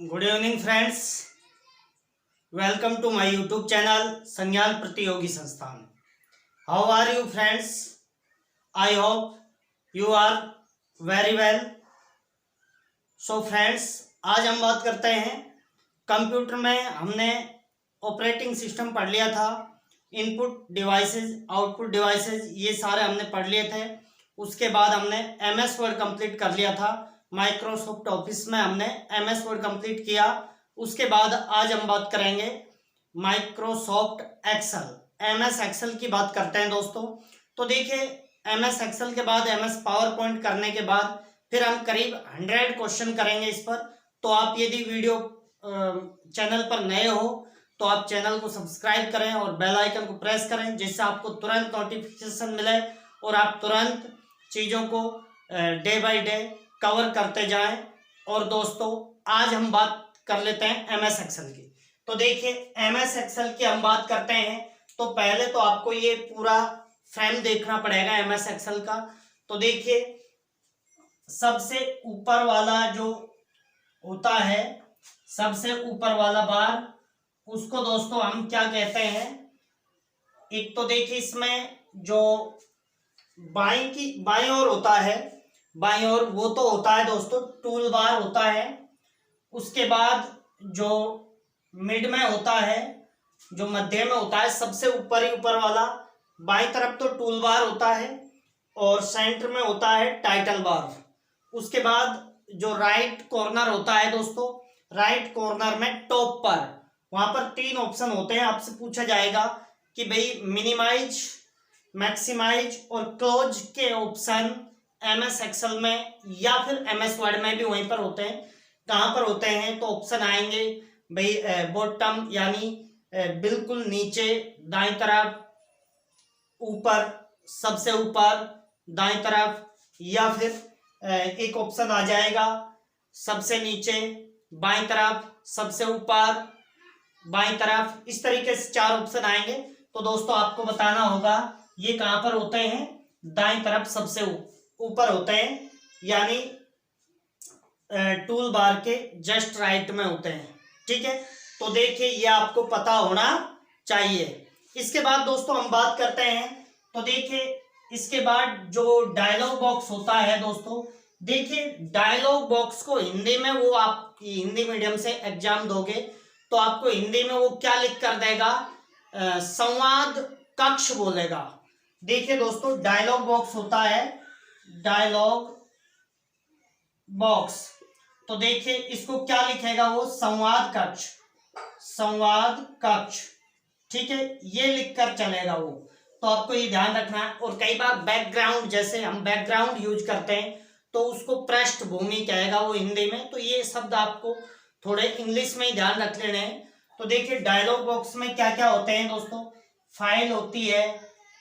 Good evening friends, welcome to my YouTube channel Sangyan Pratiyogi Sansthan. How are you friends? I hope you are very well. So friends, आज हम बात करते हैं computer में हमने ऑपरेटिंग सिस्टम पढ़ लिया था, इनपुट डिवाइसेस, आउटपुट डिवाइसेस, ये सारे हमने पढ़ लिए थे। उसके बाद हमने एमएस वर्ड कंप्लीट कर लिया था, माइक्रोसॉफ्ट ऑफिस में हमने एमएस वर्ड कंप्लीट किया। उसके बाद आज हम बात करेंगे माइक्रोसॉफ्ट एक्सेल, एमएस एक्सेल की बात करते हैं दोस्तों। तो देखिए, एमएस एक्सेल के बाद एमएस पावर पॉइंट करने के बाद फिर हम करीब 100 क्वेश्चन करेंगे इस पर। तो आप यदि वीडियो चैनल पर नए हो तो आप चैनल को सब्सक्राइब करें और बेल आइकन को प्रेस करें, जिससे आपको तुरंत नोटिफिकेशन मिले और आप तुरंत चीज़ों को डे बाय डे कवर करते जाएं। और दोस्तों, आज हम बात कर लेते हैं एमएस एक्सेल की। तो देखिए, एमएस एक्सेल की हम बात करते हैं तो पहले तो आपको ये पूरा फ्रेम देखना पड़ेगा एमएस एक्सेल का। तो देखिए, सबसे ऊपर वाला जो होता है, सबसे ऊपर वाला बार, उसको दोस्तों हम क्या कहते हैं? एक तो देखिए, इसमें जो बाईं ओर होता है, बाईं ओर वो तो होता है दोस्तों टूल बार होता है। उसके बाद जो मिड में होता है, जो मध्य में होता है, सबसे ऊपर ही ऊपर वाला, बाईं तरफ तो टूल बार होता है और सेंटर में होता है टाइटल बार। उसके बाद जो राइट कॉर्नर होता है दोस्तों, राइट कॉर्नर में टॉप पर, वहां पर 3 ऑप्शन होते हैं। आपसे पूछा जाएगा कि भाई मिनिमाइज, मैक्सिमाइज और क्लोज के ऑप्शन एमएस एक्सेल में या फिर एमएस वर्ड में भी वहीं पर होते हैं। कहाँ पर होते हैं? तो ऑप्शन आएंगे भाई बॉटम, यानी बिल्कुल नीचे दाईं तरफ, ऊपर, सबसे ऊपर दाईं तरफ, या फिर एक ऑप्शन आ जाएगा सबसे नीचे बाईं तरफ, सबसे ऊपर बाईं तरफ। इस तरीके से 4 ऑप्शन आएंगे। तो दोस्तों, आपको बताना होगा ये कहां पर होते हैं। दाईं तरफ सबसे ऊपर होते हैं, यानी टूल बार के जस्ट राइट में होते हैं। ठीक है, तो देखिए, ये आपको पता होना चाहिए। इसके बाद दोस्तों हम बात करते हैं। तो देखिए, इसके बाद जो डायलॉग बॉक्स होता है दोस्तों, देखिए डायलॉग बॉक्स को हिंदी में, वो आप हिंदी मीडियम से एग्जाम दोगे तो आपको हिंदी में वो क्या लिख कर देगा? संवाद कक्ष बोलेगा। देखिए दोस्तों, डायलॉग बॉक्स होता है, डायलॉग बॉक्स। तो देखिए, इसको क्या लिखेगा वो? संवाद कक्ष, संवाद कक्ष। ठीक है, ये लिखकर चलेगा वो। तो आपको ये ध्यान रखना है। और कई बार बैकग्राउंड, जैसे हम बैकग्राउंड यूज करते हैं तो उसको पृष्ठभूमि कहेगा वो हिंदी में। तो ये शब्द आपको थोड़े इंग्लिश में ही ध्यान रख लेने हैं। तो देखिए, डायलॉग बॉक्स में क्या क्या होते हैं दोस्तों? फाइल होती है,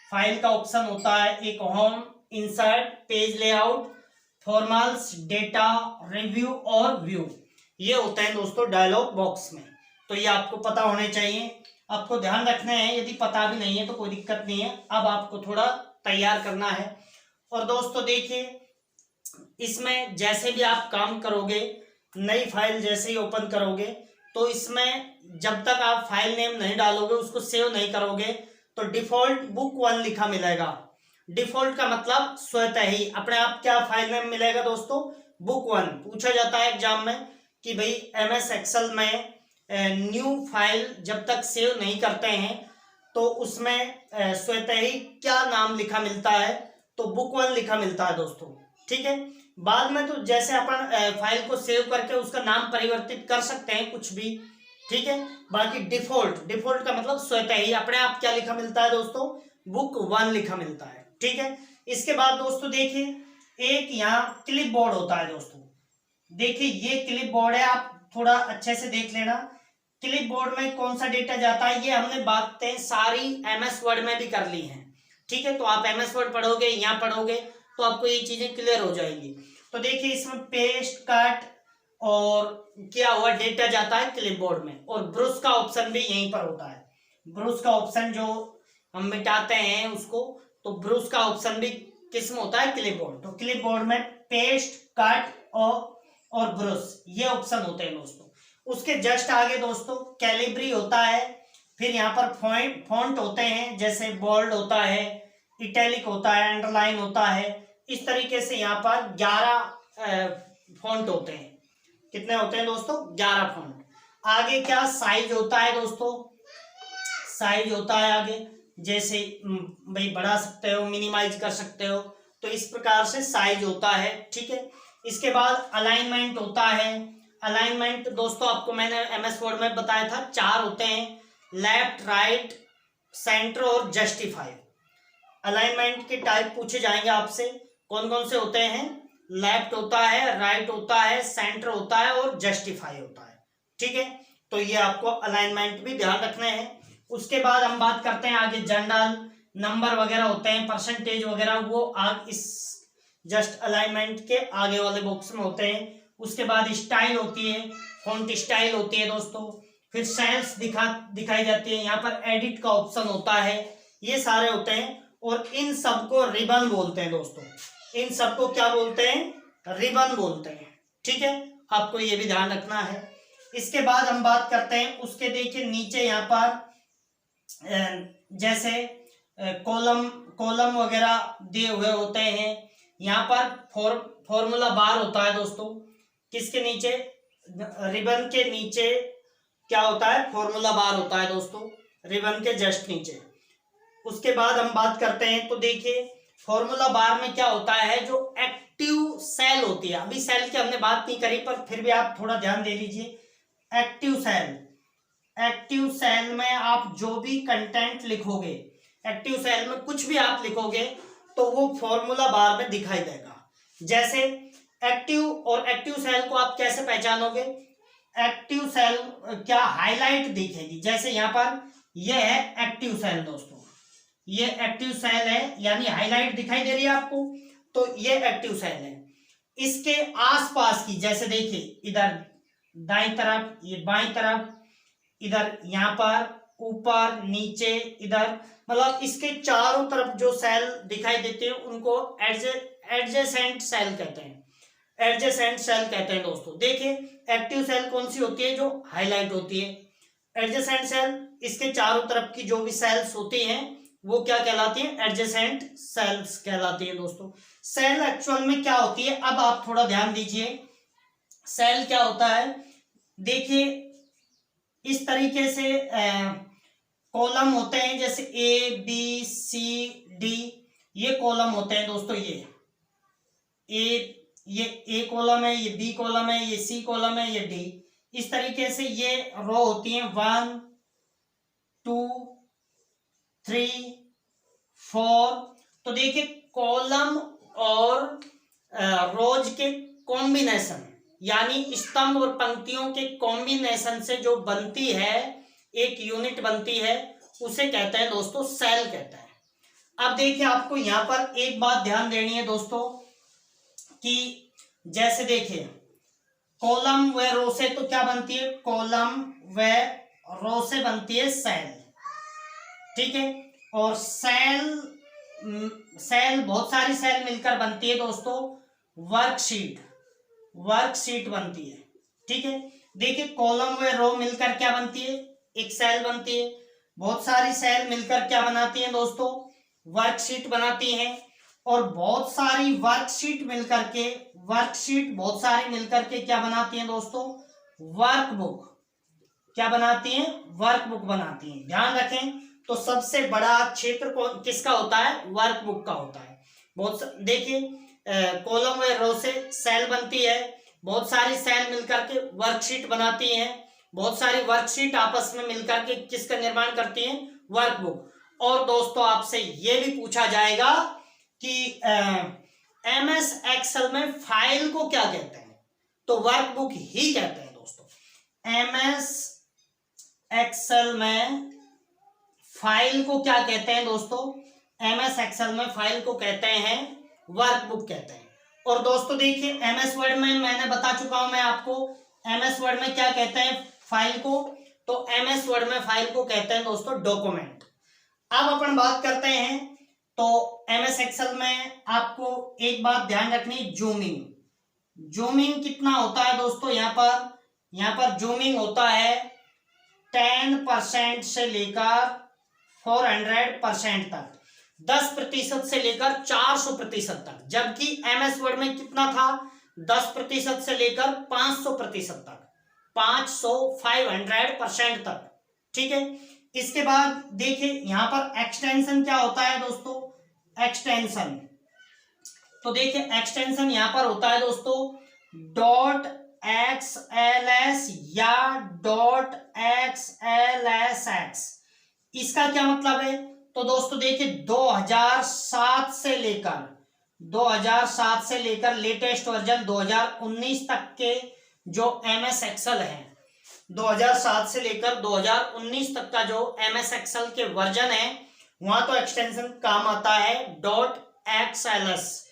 फाइल का ऑप्शन होता है एक, home, insert, page layout, formals, data, review और व्यू, ये होते हैं दोस्तों डायलॉग बॉक्स में। तो ये आपको पता होने चाहिए, आपको ध्यान रखने हैं। यदि पता भी नहीं है तो कोई दिक्कत नहीं है, अब आपको थोड़ा तैयार करना है। और दोस्तों देखिए, इसमें जैसे भी आप काम करोगे, नई फाइल जैसे ही ओपन करोगे, तो इसमें जब तक आप फाइल नेम नहीं डालोगे, उसको सेव नहीं करोगे, तो डिफॉल्ट बुक 1 लिखा मिलेगा। डिफॉल्ट का मतलब स्वतः ही अपने आप क्या फाइल नेम मिलेगा दोस्तों? बुक 1। पूछा जाता है एग्जाम में कि भाई एमएस एक्सेल में न्यू फाइल जब तक सेव नहीं करते हैं तो उसमें स्वतः ही क्या नाम लिखा मिलता है? तो बुक 1 लिखा मिलता है दोस्तों। ठीक है, बाद में तो जैसे अपन फाइल को सेव करके उसका नाम परिवर्तित कर सकते हैं, कुछ भी। ठीक है, बाकी डिफॉल्ट का मतलब स्वतः ही अपने आप क्या लिखा मिलता है दोस्तों? बुक 1 लिखा मिलता है। ठीक है, इसके बाद दोस्तों देखिए, एक यहाँ क्लिप बोर्ड होता है दोस्तों। देखिए, ये क्लिप बोर्ड है, आप थोड़ा अच्छे से देख लेना। क्लिप बोर्ड में कौन सा डेटा जाता है, ये हमने बातें सारी एमएस वर्ड में भी कर ली हैं। ठीक है, तो आप एमएस वर्ड पढ़ोगे, यहाँ पढ़ोगे तो आपको ये चीजें क्लियर हो जाएंगी। तो देखिए, इसमें पेस्ट, कट और क्या हुआ, डेटा जाता है क्लिपबोर्ड में। और ब्रश का ऑप्शन भी यहीं पर होता है। ब्रश का ऑप्शन जो हम मिटाते हैं उसको, तो ब्रश का ऑप्शन भी किस में होता है? क्लिपबोर्ड। तो क्लिपबोर्ड में पेस्ट, कट और ब्रश, ये ऑप्शन होते हैं दोस्तों। उसके जस्ट आगे दोस्तों कैलिब्री होता है, फिर यहाँ पर फॉन्ट होते हैं, जैसे बोल्ड होता है, इटैलिक होता है, अंडरलाइन होता है। इस तरीके से यहाँ पर 11 फॉन्ट होते हैं। कितने होते हैं दोस्तों? 11 फॉन्ट। आगे क्या साइज होता है दोस्तों? साइज होता है आगे, जैसे भाई बढ़ा सकते हो, मिनिमाइज कर सकते हो, तो इस प्रकार से साइज होता है। ठीक है, इसके बाद अलाइनमेंट होता है। अलाइनमेंट दोस्तों आपको मैंने एमएस वर्ड में बताया था, 4 होते हैं, लेफ्ट, राइट, सेंटर और जस्टिफाई। अलाइनमेंट के टाइप पूछे जाएंगे आपसे, कौन कौन से होते हैं? लेफ्ट होता है, राइट होता है, सेंटर होता है और जस्टिफाई होता है। ठीक है, तो ये आपको अलाइनमेंट भी ध्यान रखने हैं। उसके बाद हम बात करते हैं आगे जनरल, नंबर वगैरह होते हैं, परसेंटेज वगैरह, वो इस जस्ट अलाइनमेंट के आगे वाले बॉक्स में होते हैं। उसके बाद स्टाइल होती है, फॉन्ट स्टाइल होती है दोस्तों, फिर सेल्स दिखाई जाती है, यहाँ पर एडिट का ऑप्शन होता है, ये सारे होते हैं। और इन सबको रिबन बोलते हैं दोस्तों, इन सबको क्या बोलते हैं? रिबन बोलते हैं। ठीक है, आपको ये भी ध्यान रखना है। इसके बाद हम बात करते हैं उसके, देखिए नीचे यहाँ पर जैसे कॉलम वगैरह दिए हुए होते हैं। यहाँ पर फॉर्मूला बार होता है दोस्तों, किसके नीचे? रिबन के नीचे क्या होता है? फॉर्मूला बार होता है दोस्तों, रिबन के जस्ट नीचे। उसके बाद हम बात करते हैं, तो देखिए फॉर्मूला बार में क्या होता है, जो एक्टिव सेल होती है, अभी सेल की हमने बात नहीं करी पर फिर भी आप थोड़ा ध्यान दे लीजिए। एक्टिव सेल, एक्टिव सेल में आप जो भी कंटेंट लिखोगे, एक्टिव सेल में कुछ भी आप लिखोगे तो वो फॉर्मूला बार में दिखाई देगा। जैसे एक्टिव, और एक्टिव सेल को आप कैसे पहचानोगे? एक्टिव सेल क्या हाईलाइट दिखेगी, जैसे यहाँ पर ये है एक्टिव सेल दोस्तों, ये एक्टिव सेल है, यानी हाईलाइट दिखाई दे रही है आपको, तो ये एक्टिव सेल है। इसके आसपास की, जैसे देखिए इधर दाईं तरफ, ये बाईं तरफ, इधर यहाँ पर ऊपर नीचे इधर, मतलब इसके चारों तरफ जो सेल दिखाई देते हैं उनको एडजेसेंट सेल कहते हैं, एडजेसेंट सेल कहते हैं दोस्तों। देखिए एक्टिव सेल कौन सी होती है? जो हाईलाइट होती है। एडजेसेंट सेल, इसके चारों तरफ की जो भी सेल्स होती हैं वो क्या कहलाती हैं? एडजेसेंट सेल्स कहलाती है दोस्तों। सेल एक्चुअल में क्या होती है, अब आप थोड़ा ध्यान दीजिए, सेल क्या होता है? देखिए इस तरीके से कॉलम होते हैं, जैसे ए बी सी डी, ये कॉलम होते हैं दोस्तों। ये ए कॉलम है, ये बी कॉलम है, ये सी कॉलम है, ये डी। इस तरीके से ये रो होती हैं, 1 2 3 4। तो देखिए कॉलम और रोज के कॉम्बिनेशन, यानी स्तंभ और पंक्तियों के कॉम्बिनेशन से जो बनती है, एक यूनिट बनती है, उसे कहते हैं दोस्तों सेल कहते हैं। अब देखिए आपको यहां पर एक बात ध्यान देनी है दोस्तों, कि जैसे देखिए कॉलम व रो से तो क्या बनती है? कॉलम व रो से बनती है सेल। ठीक है, और सेल बहुत सारी सेल मिलकर बनती है दोस्तों वर्कशीट बनती है। ठीक है, देखिए कॉलम व रो मिलकर क्या बनती है? एक सेल बनती है। बहुत सारी सेल मिलकर क्या बनाती हैं दोस्तों? वर्कशीट बनाती हैं। और बहुत सारी वर्कशीट बहुत सारी मिलकर के क्या बनाती हैं दोस्तों? वर्कबुक। क्या बनाती हैं? वर्कबुक बनाती हैं। ध्यान रखें, तो सबसे बड़ा क्षेत्र किसका होता है? वर्कबुक का होता है। देखिए कॉलम व रो से सेल बनती है, बहुत सारी सेल मिलकर के वर्कशीट बनाती हैं, बहुत सारी वर्कशीट आपस में मिलकर के किसका निर्माण करती हैं? वर्कबुक। और दोस्तों आपसे यह भी पूछा जाएगा कि एमएस एक्सेल में फाइल को क्या कहते हैं? तो वर्कबुक ही कहते हैं दोस्तों। एमएस एक्सेल में फाइल को क्या कहते हैं दोस्तों? एमएस एक्सेल में फाइल को कहते हैं वर्कबुक कहते हैं। और दोस्तों देखिए एमएस वर्ड में मैंने बता चुका हूं मैं आपको, एमएस वर्ड में क्या कहते हैं फाइल को? तो एमएस वर्ड में फाइल को कहते हैं दोस्तों डॉक्यूमेंट। अब अपन बात करते हैं, तो एमएस एक्सेल में आपको एक बात ध्यान रखनी, जूमिंग कितना होता है दोस्तों? यहाँ पर यहाँ पर जूमिंग होता है 10% से लेकर 400% तक, 10% से लेकर 400% तक, जबकि MS वर्ड में कितना था, 10% से लेकर 500% तक, 500 तक। ठीक है, इसके बाद देखिए यहाँ पर एक्सटेंशन क्या होता है दोस्तों, एक्सटेंशन, तो देखिए एक्सटेंशन यहाँ पर होता है दोस्तों .xls या .xlsx। इसका क्या मतलब है, तो दोस्तों देखिए 2007 से लेकर लेटेस्ट वर्जन 2019 तक के जो MS एक्सेल है, 2007 से लेकर 2019 तक का जो MS एक्सेल के वर्जन है वहां तो एक्सटेंशन काम आता है .xls,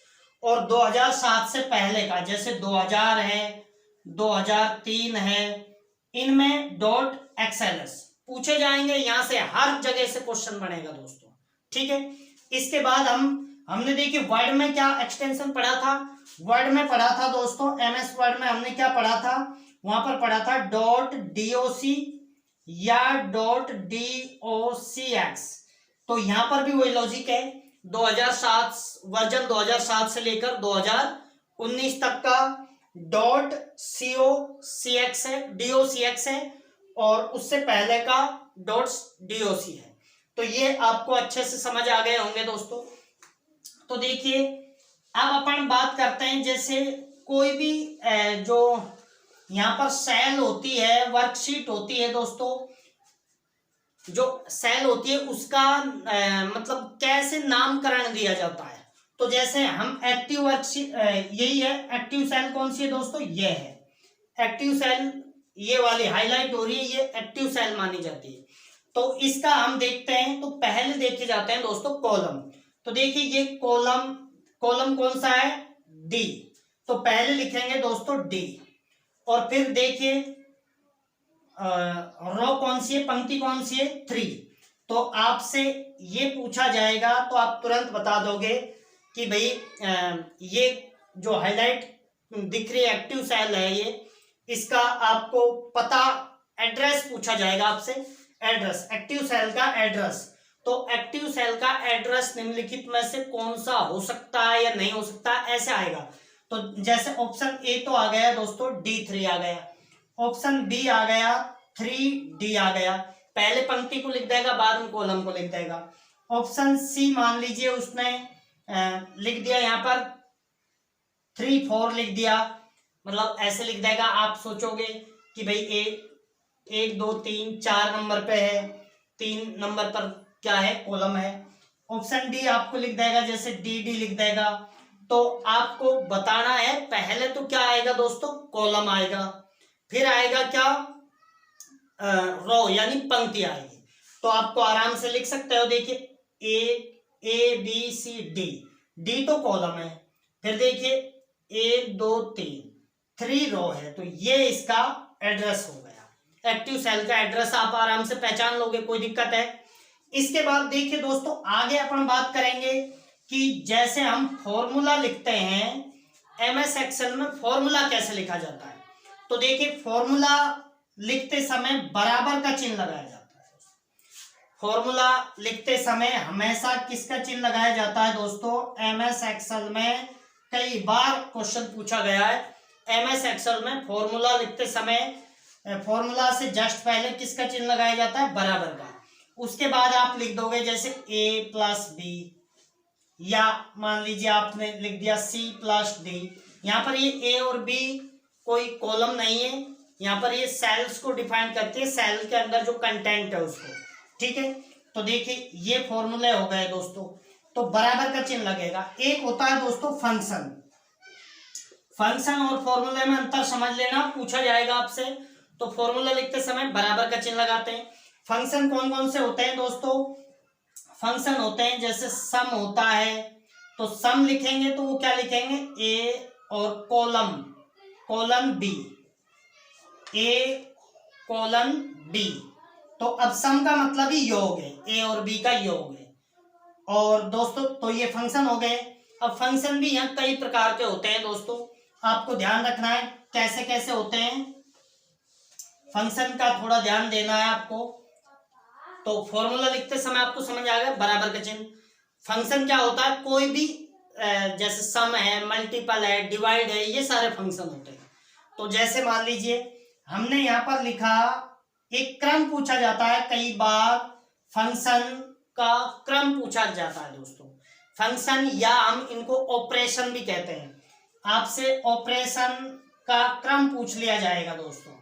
और 2007 से पहले का जैसे 2000 है, 2003 है, इनमें .xls पूछे जाएंगे। यहां से हर जगह से क्वेश्चन बनेगा दोस्तों। ठीक है, इसके बाद हमने देखिए वर्ड में क्या एक्सटेंशन पढ़ा था, वर्ड में पढ़ा था दोस्तों, MS वर्ड में हमने क्या पढ़ा था, वहां पर पढ़ा था .doc या .docx। तो यहां पर भी वही लॉजिक है, 2007 वर्जन 2007 से लेकर 2019 तक का .cocx है, docx है, और उससे पहले का .doc है। तो ये आपको अच्छे से समझ आ गए होंगे दोस्तों। तो देखिए अब अपन बात करते हैं, जैसे कोई भी जो यहाँ पर सेल होती है, वर्कशीट होती है दोस्तों, जो सेल होती है उसका मतलब कैसे नामकरण दिया जाता है। तो जैसे हम एक्टिव वर्कशीट, यही है एक्टिव सेल, कौन सी है दोस्तों, ये है एक्टिव सेल, ये वाली हाईलाइट हो रही है, ये एक्टिव सेल मानी जाती है। तो इसका हम देखते हैं, तो पहले देखे जाते हैं दोस्तों कॉलम। तो देखिए ये कॉलम कौन सा है, डी, तो पहले लिखेंगे दोस्तों डी, और फिर देखिए रो कौन सी है, पंक्ति कौन सी है, 3। तो आपसे ये पूछा जाएगा तो आप तुरंत बता दोगे कि भाई ये जो हाईलाइट दिख रही है एक्टिव सेल है, ये इसका आपको पता, एड्रेस पूछा जाएगा आपसे, एड्रेस, एक्टिव सेल का एड्रेस। तो एक्टिव सेल का एड्रेस निम्नलिखित में से कौन सा हो सकता है या नहीं हो सकता, ऐसे आएगा। तो जैसे ऑप्शन ए तो आ गया दोस्तों, D3 आ गया, ऑप्शन बी आ गया, 3D आ गया, पहले पंक्ति को लिख देगा, बाद में कॉलम को लिख देगा। ऑप्शन सी मान लीजिए उसने लिख दिया यहाँ पर 3, 4 लिख दिया, मतलब ऐसे लिख देगा। आप सोचोगे कि भाई 1, 2, 3, 4 नंबर पे है, 3 नंबर पर क्या है, कॉलम है। ऑप्शन डी आपको लिख देगा, जैसे डी लिख देगा। तो आपको बताना है पहले तो क्या आएगा दोस्तों, कॉलम आएगा, फिर आएगा क्या, रो यानी पंक्ति आएगी। तो आपको आराम से लिख सकते हो, देखिए ए बी सी डी तो कॉलम है, फिर देखिए 1, 2, 3 रो है, तो ये इसका एड्रेस हो गया, एक्टिव सेल का एड्रेस आप आराम से पहचान लोगे, कोई दिक्कत है। इसके बाद देखिए दोस्तों आगे अपन बात करेंगे कि जैसे हम फॉर्मूला लिखते हैं, MS एक्सेल में फॉर्मूला कैसे लिखा जाता है। तो देखिए फॉर्मूला लिखते समय बराबर का चिन्ह लगाया जाता है। फॉर्मूला लिखते समय हमेशा किसका चिन्ह लगाया जाता है दोस्तों, MS एक्सेल में कई बार क्वेश्चन पूछा गया है। MS एक्सेल में फॉर्मूला लिखते समय फॉर्मूला से जस्ट पहले किसका चिन्ह लगाया जाता है, बराबर का। उसके बाद आप लिख दोगे जैसे A + B, या मान लीजिए आपने लिख दिया C + D। यहाँ पर ये A और B कोई कॉलम नहीं है, यहाँ पर ये सेल्स को डिफाइन करती है, सेल के अंदर जो कंटेंट है उसको। ठीक है, तो देखिए ये फॉर्मूले हो गए दोस्तों, तो बराबर का चिन्ह लगेगा। एक होता है दोस्तों फंक्शन, फंक्शन और फॉर्मूले में अंतर समझ लेना, पूछा जाएगा आपसे। तो फॉर्मूला लिखते समय बराबर का चिन्ह लगाते हैं। फंक्शन कौन कौन से होते हैं दोस्तों, फंक्शन होते हैं जैसे सम होता है, तो सम लिखेंगे तो वो क्या लिखेंगे, ए और कोलन बी, A:B। तो अब सम का मतलब ही योग है, A और B का योग है। और दोस्तों तो ये फंक्शन हो गए। अब फंक्शन भी यहाँ कई प्रकार के होते हैं दोस्तों, आपको ध्यान रखना है कैसे कैसे होते हैं। फंक्शन का थोड़ा ध्यान देना है आपको। तो फॉर्मूला लिखते समय आपको समझ आ गया, बराबर का चिन्ह। फंक्शन क्या होता है, कोई भी जैसे सम है, मल्टीपल है, डिवाइड है, ये सारे फंक्शन होते हैं। तो जैसे मान लीजिए हमने यहाँ पर लिखा, एक क्रम पूछा जाता है, कई बार फंक्शन का क्रम पूछा जाता है दोस्तों। फंक्शन या हम इनको ऑपरेशन भी कहते हैं, आपसे ऑपरेशन का क्रम पूछ लिया जाएगा दोस्तों।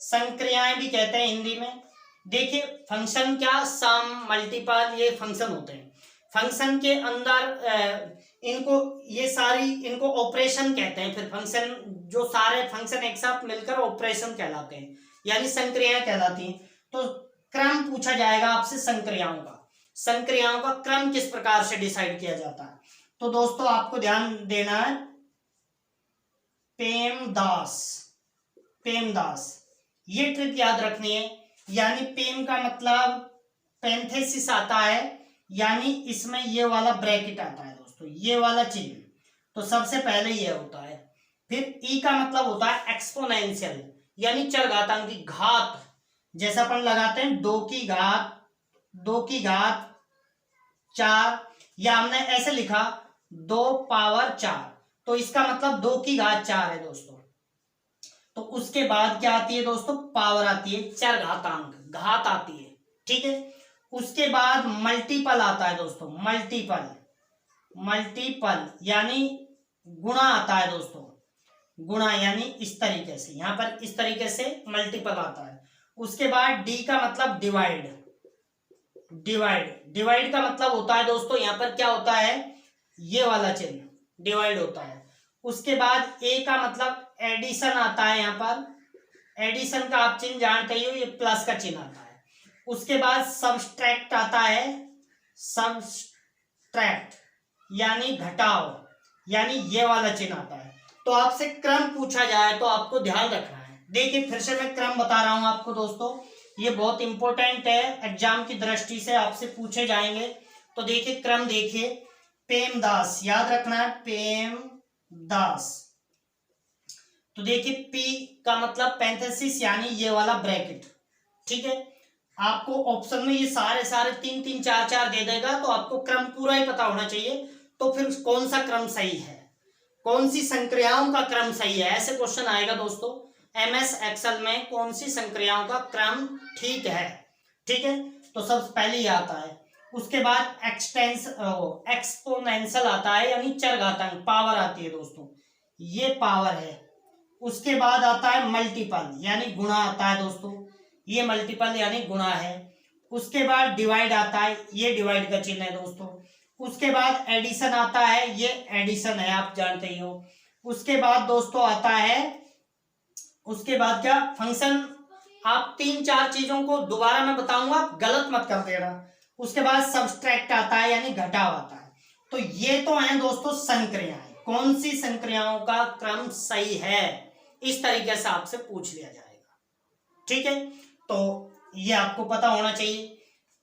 संक्रियाएं भी कहते हैं हिंदी में। देखिए फंक्शन क्या, सम, मल्टीपल, ये फंक्शन होते हैं। फंक्शन के अंदर इनको, ये सारी इनको ऑपरेशन कहते हैं। फिर फंक्शन, जो सारे फंक्शन एक साथ मिलकर ऑपरेशन कहलाते हैं, यानी संक्रियाएं कहलाती हैं। तो क्रम पूछा जाएगा आपसे संक्रियाओं का। संक्रियाओं का क्रम किस प्रकार से डिसाइड किया जाता है, तो दोस्तों आपको ध्यान देना है। पेमदास, पेमदास, ये ट्रिक याद रखनी है। यानी पेम का मतलब पैंथेसिस आता है, यानी इसमें ये वाला ब्रैकेट आता है दोस्तों, ये वाला चिन्ह। तो सबसे पहले ये होता है। फिर ई का मतलब होता है एक्सपोनेंशियल, यानी चरघातांक की घात। जैसा अपन लगाते हैं 2 की घात 4, या हमने ऐसे लिखा 2 पावर 4, तो इसका मतलब 2 की घात 4 है दोस्तों। तो उसके बाद क्या आती है दोस्तों, पावर आती है, चरघातांक, घात आती है, ठीक है। उसके बाद मल्टीपल आता है दोस्तों, मल्टीपल यानी गुणा आता है दोस्तों। गुणा यानी इस तरीके से, यहां पर इस तरीके से मल्टीपल आता है। उसके बाद डी का मतलब डिवाइड, डिवाइड का मतलब होता है दोस्तों, यहां पर क्या होता है, ये वाला चिन्ह डिवाइड होता है। उसके बाद ए का मतलब एडिशन आता है, यहाँ पर एडिशन का आप चिन्ह जानते ही हो, ये प्लस का चिन्ह आता है। उसके बाद सबट्रैक्ट आता है, सबट्रैक्ट यानी घटाव, यानी ये वाला चिन्ह आता है। तो आपसे क्रम पूछा जाए तो आपको ध्यान रखना है। देखिए फिर से मैं क्रम बता रहा हूं आपको दोस्तों, ये बहुत इंपॉर्टेंट है, एग्जाम की दृष्टि से आपसे पूछे जाएंगे। तो देखिए क्रम, देखिए पेमदास, याद रखना है, पेमदास। तो देखिए पी का मतलब पैंथेसिस, यानी ये वाला ब्रैकेट, ठीक है। आपको ऑप्शन में ये सारे 3 4 दे देगा, तो आपको क्रम पूरा ही पता होना चाहिए। तो फिर कौन सा क्रम सही है, कौन सी संक्रियाओं का क्रम सही है, ऐसे क्वेश्चन आएगा दोस्तों एमएस एक्सेल में, कौन सी संक्रियाओं का क्रम ठीक है, ठीक है। तो सबसे पहले ये आता है। उसके बाद एक्सपोनेंशियल आता है, यानी चरघातांक, पावर आती है दोस्तों, ये पावर है। उसके बाद आता है मल्टीपल, यानी गुणा आता है दोस्तों, ये मल्टीपल यानी गुणा है। उसके बाद डिवाइड आता है, ये डिवाइड का चिन्ह है दोस्तों। उसके बाद एडिशन आता है, ये एडिशन है, आप जानते ही हो। उसके बाद दोस्तों आता है, उसके बाद क्या, फंक्शन। आप 3 4 चीजों को दोबारा मैं बताऊंगा, आप गलत मत कर देना। उसके बाद सबट्रैक्ट आता है, यानी घटाव आता है। तो ये तो है दोस्तों संक्रियाएं, कौन सी संक्रियाओं का क्रम सही है, इस तरीके से आपसे पूछ लिया जाएगा, ठीक है। तो ये आपको पता होना चाहिए।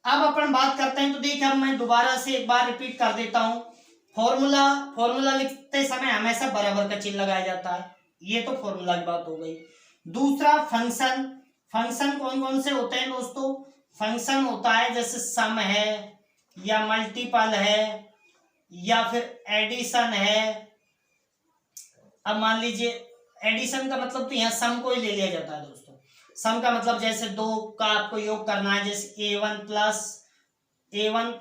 अब अपन बात करते हैं, तो देखिए अब मैं दोबारा से एक बार रिपीट कर देता हूं। फॉर्मूला लिखते समय हमेशा बराबर का चिन्ह लगाया जाता है, ये तो फॉर्मूला की बात हो गई। दूसरा फंक्शन, फंक्शन कौन कौन से होते हैं दोस्तों, फंक्शन होता है जैसे सम है, या मल्टीपल है, या फिर एडिशन है। अब मान लीजिए एडिशन का मतलब तो यहाँ सम को ही ले लिया जाता है दोस्तों। सम का मतलब जैसे 2 का आपको योग करना है, जैसे a1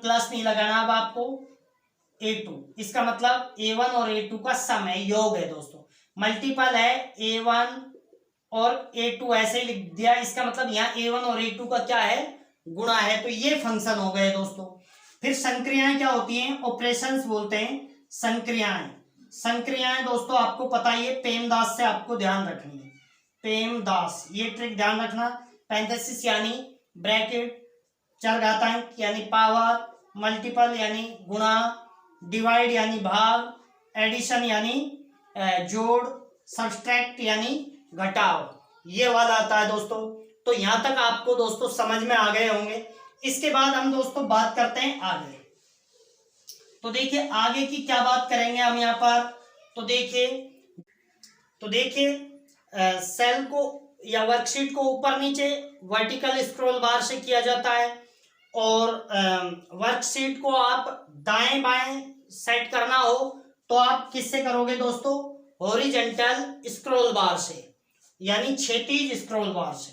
प्लस नहीं लगाना, अब आपको a2, इसका मतलब a1 और a2 का सम है, योग है दोस्तों। मल्टीपल है, a1 और a2 ऐसे ही लिख दिया, इसका मतलब यहाँ a1 और a2 का क्या है, गुणा है। तो ये फंक्शन हो गए दोस्तों। फिर संक्रियाएं क्या होती हैं, ऑपरेशंस बोलते हैं संक्रियाएं दोस्तों आपको पता ही है, पेमदास से आपको ध्यान रखनी है, पेमदास, ये ट्रिक ध्यान रखना। पैरेंथेसिस यानी ब्रैकेट, चरघातांक यानी पावर, मल्टीपल यानी गुणा, डिवाइड यानी भाग, एडिशन यानी जोड़, सबट्रैक्ट यानी घटाव, ये वाला आता है दोस्तों। तो यहां तक आपको दोस्तों समझ में आ गए होंगे। इसके बाद हम दोस्तों बात करते हैं आगे। तो देखिए आगे की क्या बात करेंगे हम यहाँ पर, तो देखिए सेल को या वर्कशीट को ऊपर नीचे वर्टिकल स्क्रॉल बार से किया जाता है, और वर्कशीट को आप दाएं बाएं सेट करना हो तो आप किससे करोगे दोस्तों, हॉरिजॉन्टल स्क्रॉल बार से, यानी क्षैतिज स्क्रॉल बार से।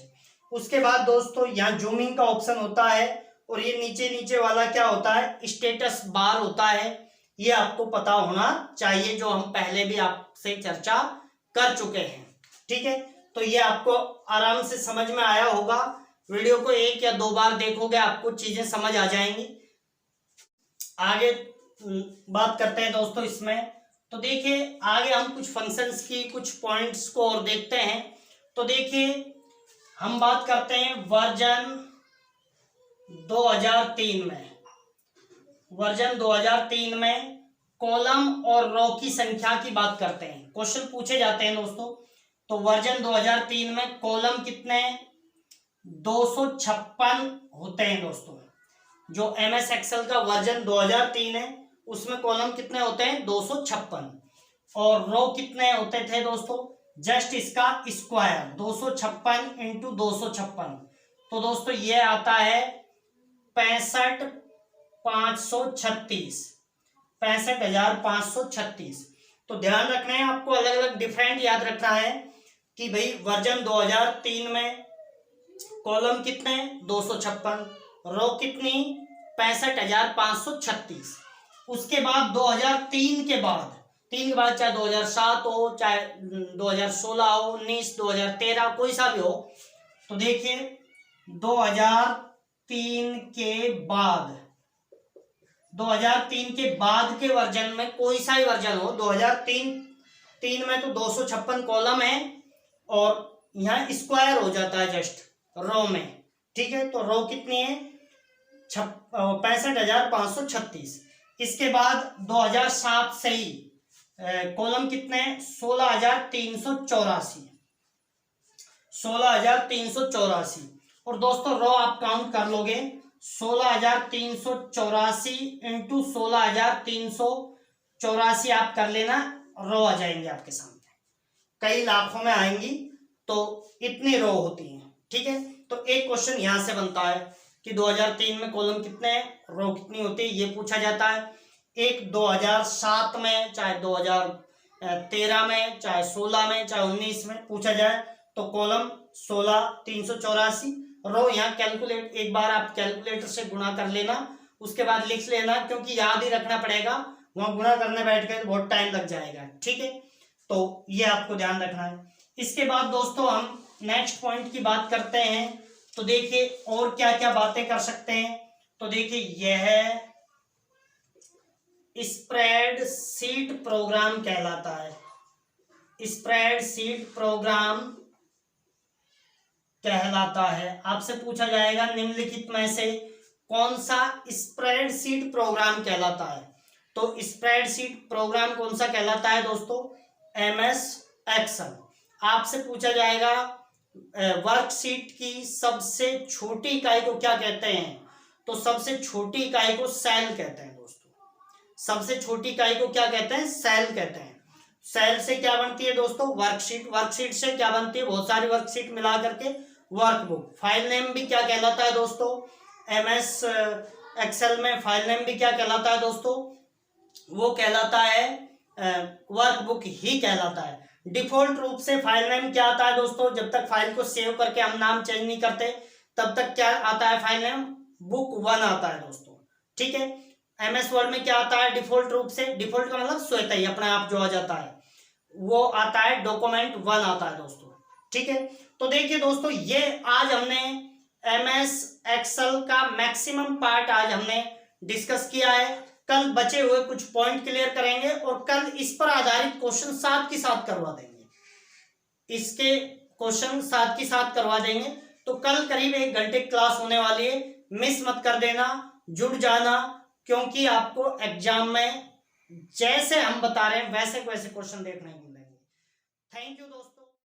उसके बाद दोस्तों यहाँ जूमिंग का ऑप्शन होता है, और ये नीचे नीचे वाला क्या होता है, स्टेटस बार होता है। ये आपको पता होना चाहिए, जो हम पहले भी आपसे चर्चा कर चुके हैं। ठीक है, तो ये आपको आराम से समझ में आया होगा। वीडियो को 1 या 2 बार देखोगे आपको चीजें समझ आ जाएंगी। आगे बात करते हैं दोस्तों इसमें। तो देखिए आगे हम कुछ फंक्शंस की कुछ पॉइंट्स को और देखते हैं। तो देखिए हम बात करते हैं वर्जन 2003 में। वर्जन 2003 में कॉलम और रो की संख्या की बात करते हैं। क्वेश्चन पूछे जाते हैं दोस्तों। तो वर्जन 2003 में कॉलम कितने, 256 होते हैं दोस्तों। जो MS एक्सेल का वर्जन 2003 है उसमें कॉलम कितने होते हैं, 256, और रो कितने होते थे दोस्तों, जस्ट इसका स्क्वायर 256 इंटू 256। तो दोस्तों ये आता है 65,536, 65,536। तो ध्यान रखना है आपको, अलग अलग डिफरेंट याद रखना है कि भाई वर्जन 2003 में कॉलम कितने, 256, रो कितनी, 65,536। उसके बाद 2003 के बाद, 3 के बाद चाहे 2007 हो, चाहे 2016 हो, 19, 2013 कोई सा भी हो, तो देखिए 2003 के बाद, 2003 के बाद के वर्जन में कोई सा ही वर्जन हो, 2003 में तो 256 कॉलम है और यहाँ स्क्वायर हो जाता है जस्ट रो में। ठीक है, तो रो कितनी है, 65,536। इसके बाद 2007 से ही कॉलम कितने हैं, 16,384, 16,384। और दोस्तों रो आप काउंट कर लोगे, 16,384 इंटू 16,384 आप कर लेना, रो आ जाएंगे आपके सामने, कई लाखों में आएंगी। तो इतनी रो होती हैं। ठीक है, तो एक क्वेश्चन यहां से बनता है कि 2003 में कॉलम कितने हैं, रो कितनी होती है, ये पूछा जाता है। एक 2007 में, चाहे 2013 में, चाहे 16 में, चाहे 19 में पूछा जाए तो कॉलम 16,384, रो यहाँ कैलकुलेट, एक बार आप कैलकुलेटर से गुणा कर लेना, उसके बाद लिख लेना, क्योंकि याद ही रखना पड़ेगा, वहां गुणा करने बैठ गए बहुत टाइम लग जाएगा। ठीक है, तो ये आपको ध्यान रखना है। इसके बाद दोस्तों हम नेक्स्ट पॉइंट की बात करते हैं। तो देखिए और क्या क्या बातें कर सकते हैं। तो देखिए यह स्प्रेड शीट प्रोग्राम कहलाता है, स्प्रेड शीट प्रोग्राम कहलाता है। आपसे पूछा जाएगा निम्नलिखित में से कौन सा स्प्रेड शीट प्रोग्राम कहलाता है। तो स्प्रेड शीट प्रोग्राम कौन सा कहलाता है दोस्तों, MS एक्सेल। आपसे पूछा जाएगा वर्कशीट की सबसे छोटी इकाई को क्या कहते हैं। तो सबसे छोटी इकाई को सेल कहते हैं दोस्तों, सबसे छोटी इकाई को क्या कहते हैं, सेल कहते हैं। सेल से क्या बनती है दोस्तों, वर्कशीट। वर्कशीट से क्या बनती है, बहुत सारी वर्कशीट मिला करके वर्कबुक। फाइल नेम भी क्या कहलाता है दोस्तों, MS एक्सेल में फाइल नेम भी क्या कहलाता है दोस्तों, वो कहलाता है वर्कबुक ही कहलाता है। डिफॉल्ट रूप से फाइल नेम क्या आता है दोस्तों, जब तक फाइल को सेव करके हम नाम चेंज नहीं करते तब तक क्या आता है, फाइल नेम बुक 1 आता है दोस्तों। ठीक है, MS वर्ड में क्या आता है डिफॉल्ट रूप से, डिफॉल्ट का मतलब स्वतः ही अपने आप जो आ जाता है वो आता है, डॉक्यूमेंट 1 आता है दोस्तों। ठीक है, तो देखिए दोस्तों ये आज हमने MS एक्सेल का मैक्सिमम पार्ट आज हमने डिस्कस किया है। कल बचे हुए कुछ पॉइंट क्लियर करेंगे और कल इस पर आधारित क्वेश्चन साथ के साथ करवा देंगे, इसके क्वेश्चन साथ के साथ करवा देंगे। तो कल करीब 1 घंटे क्लास होने वाली है, मिस मत कर देना, जुड़ जाना, क्योंकि आपको एग्जाम में जैसे हम बता रहे हैं वैसे वैसे क्वेश्चन देखने को मिलेंगे। थैंक यू दोस्तों।